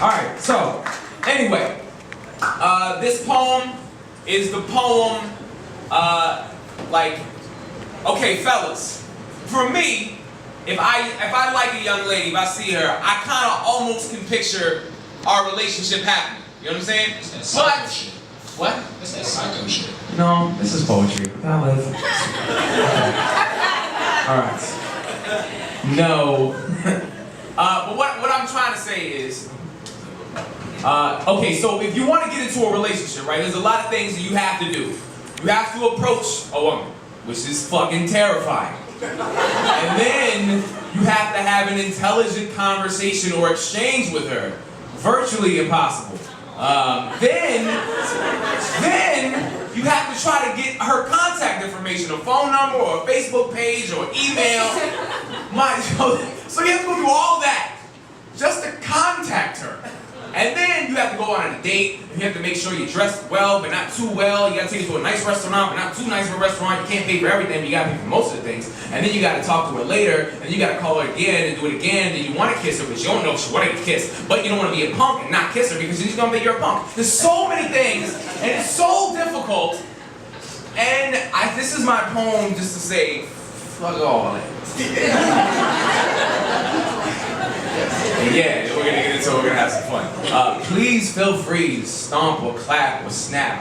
Alright, so, anyway, this poem is the poem, okay, fellas, for me, if I like a young lady, if I see her, I kind of almost can picture our relationship happening. You know what I'm saying? But, what? That's that psycho shit. No, this is poetry. Fellas. Alright. No. But what I'm trying to say is, okay, so if you want to get into a relationship, right, there's a lot of things that you have to do. You have to approach a woman, which is fucking terrifying. And then you have to have an intelligent conversation or exchange with her. Virtually impossible. Then you have to try to get her contact information, a phone number or a Facebook page or email. So you have to go through all that just to contact her. And then you have to go on a date, and you have to make sure you're dressed well, but not too well. You gotta take her to a nice restaurant, but not too nice of a restaurant. You can't pay for everything, but you gotta pay for most of the things. And then you gotta talk to her later, and you gotta call her again and do it again, and you wanna kiss her, but you don't know if she wanted to kiss. But you don't wanna be a punk and not kiss her because she's gonna think you're a punk. There's so many things, and it's so difficult. And this is my poem just to say, fuck all that. And yeah, we're gonna get into it, we're gonna have some fun. Please feel free to stomp or clap or snap.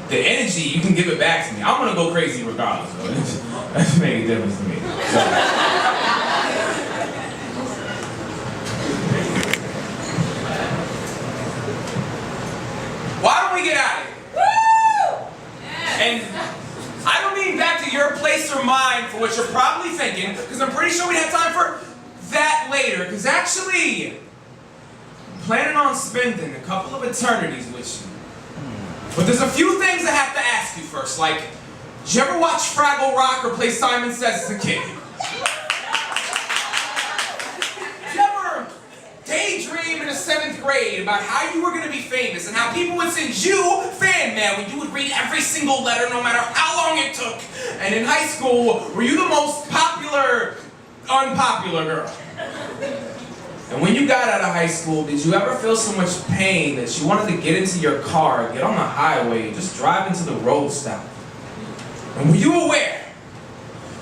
The energy, you can give it back to me. I'm gonna go crazy regardless, though. That doesn't make a difference to me. So. Why don't we get out of here? Woo! And I don't mean back to your place or mine for what you're probably thinking, because I'm pretty sure we'd have time for that later, because actually, I'm planning on spending a couple of eternities with you. But there's a few things I have to ask you first, like, did you ever watch Fraggle Rock or play Simon Says as a kid? Did you ever daydream in the 7th grade about how you were going to be famous and how people would send you fan mail and you would read every single letter no matter how long it took? And in high school, were you the most popular unpopular girl? And when you got out of high school, did you ever feel so much pain that you wanted to get into your car, get on the highway, and just drive into the road stop? And were you aware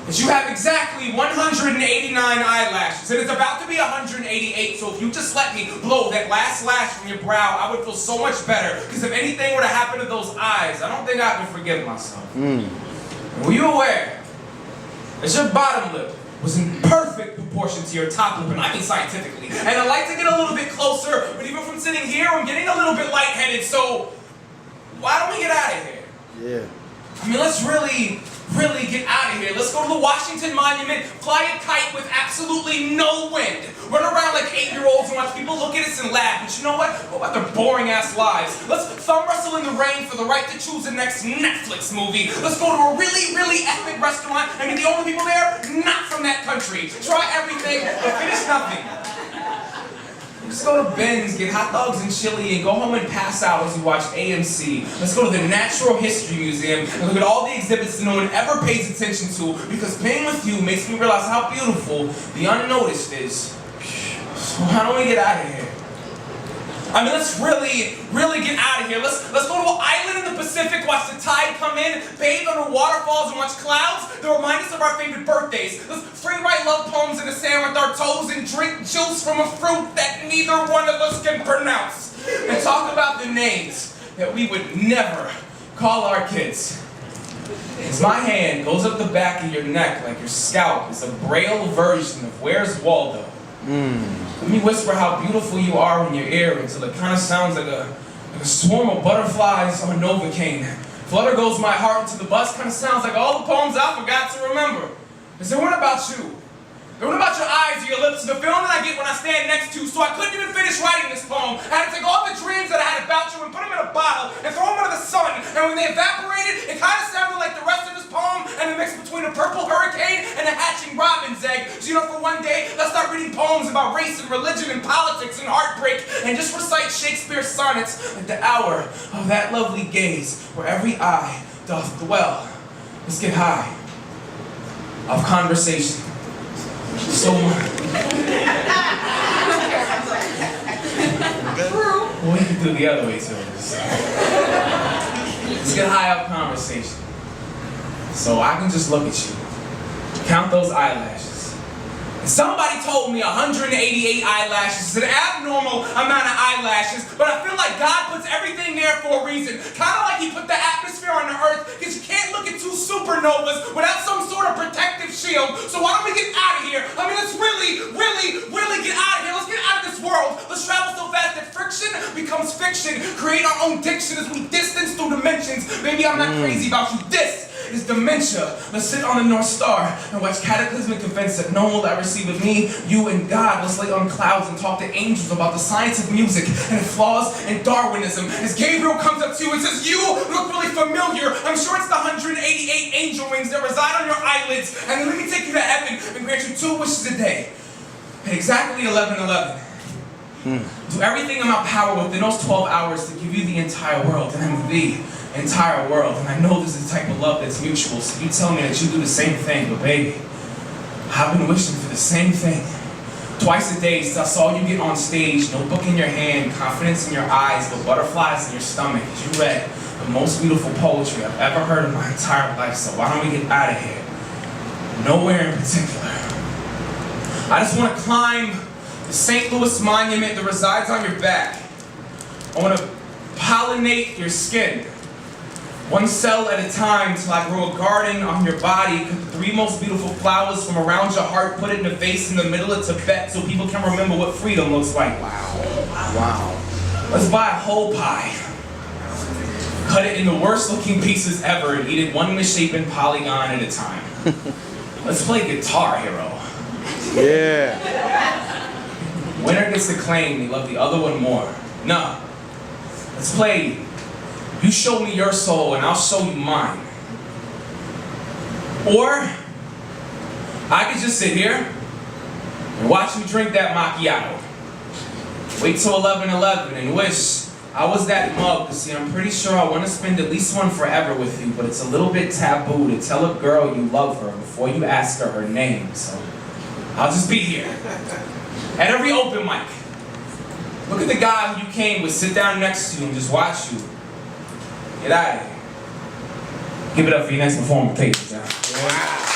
that you have exactly 189 eyelashes, and it's about to be 188, so if you just let me blow that last lash from your brow, I would feel so much better, because if anything were to happen to those eyes, I don't think I could forgive myself. And were you aware that your bottom lip was in perfect proportion to your top lip, and I mean scientifically. And I like to get a little bit closer, but even from sitting here, I'm getting a little bit lightheaded, so why don't we get out of here? Yeah. I mean, let's really get out of here. Let's go to the Washington Monument, fly a kite with absolutely no wind, run around like 8-year-olds and watch people look at us and laugh. But you know what? What about their boring-ass lives? Let's thumb wrestle in the rain for the right to choose the next Netflix movie. Let's go to a really, really epic restaurant and get the only people there not from that country. Try everything, but finish nothing. Let's go to Ben's, get hot dogs and chili, and go home and pass out as we watch AMC. Let's go to the Natural History Museum and look at all the exhibits that no one ever pays attention to, because being with you makes me realize how beautiful the unnoticed is. So why don't we get out of here? I mean, let's really get out of here. Let's go to an island in the Pacific, watch the tide come in, bathe under waterfalls and watch clouds that remind us of our favorite birthdays. Let's free write love poems in the sand with our toes and drink juice from a fruit that neither one of us can pronounce. And talk about the names that we would never call our kids. As my hand goes up the back of your neck like your scalp is a braille version of Where's Waldo. Let me whisper how beautiful you are in your ear until it kind of sounds like a swarm of butterflies on Novocaine. Flutter goes my heart into the bus, kind of sounds like all the poems I forgot to remember. Because they weren't about you. They weren't about your eyes or your lips, the feeling that I get when I stand next to you, so I couldn't even finish writing this poem. I had to take all the dreams that I had about you and put them in a bottle and throw them into the sun, and when they evaporated, it kind of sounded like the rest of this poem and a mix between a purple hurricane and a hatching robin's egg. So you know, for one day, let's start reading poems about race and religion and politics and heartbreak, and just recite Shakespeare's sonnets at the hour of that lovely gaze where every eye doth dwell. Let's get high of conversation. So much. Well, we can do the other way too. Let's get high up conversation. So I can just look at you, count those eyelashes. And somebody told me 188 eyelashes is an abnormal amount of eyelashes, but I feel like God puts everything there for a reason. Kind of like he put the atmosphere on the earth, because you can't look at two supernovas without some sort of protective shield. So why don't we get out of here? I mean, let's really get out of here. Let's get out of this world. Let's travel so fast that friction becomes fiction. Create our own diction as we distance through dimensions. Maybe I'm not crazy about you. This is dementia. Let's sit on the North Star and watch cataclysmic events that no one will ever see with me, you, and God. Let's lay on clouds and talk to angels about the science of music and flaws in Darwinism. As Gabriel comes up to you and says, you look really familiar. I'm sure it's the 188 angel wings that reside on your eyelids. And then let me take you to heaven and grant you 2 wishes a day. At exactly 11:11. Do everything in my power within those 12 hours to give you the entire world. And I'm the entire world. And I know this is the type of love that's mutual. So you tell me that you do the same thing. But baby, I've been wishing for the same thing. Twice a day since I saw you get on stage, notebook in your hand, confidence in your eyes, but butterflies in your stomach as you read the most beautiful poetry I've ever heard in my entire life. So why don't we get out of here? Nowhere in particular. I just want to climb the St. Louis monument that resides on your back. I want to pollinate your skin, one cell at a time, till I grow a garden on your body. Cut the 3 most beautiful flowers from around your heart, put it in a vase in the middle of Tibet so people can remember what freedom looks like. Wow. Let's buy a whole pie. Cut it into the worst looking pieces ever and eat it one misshapen polygon at a time. Let's play Guitar Hero. Yeah. Winner gets the claim, they love the other one more. No. Let's play You Show Me Your Soul and I'll show you mine. Or I could just sit here and watch you drink that macchiato. Wait till 11:11 and wish I was that mug. Cause see, I'm pretty sure I want to spend at least one forever with you, but it's a little bit taboo to tell a girl you love her before you ask her name. So I'll just be here at every open mic. Look at the guy who you came with, sit down next to you and just watch you get out of here. Give it up for your next performer, Paige. Wow.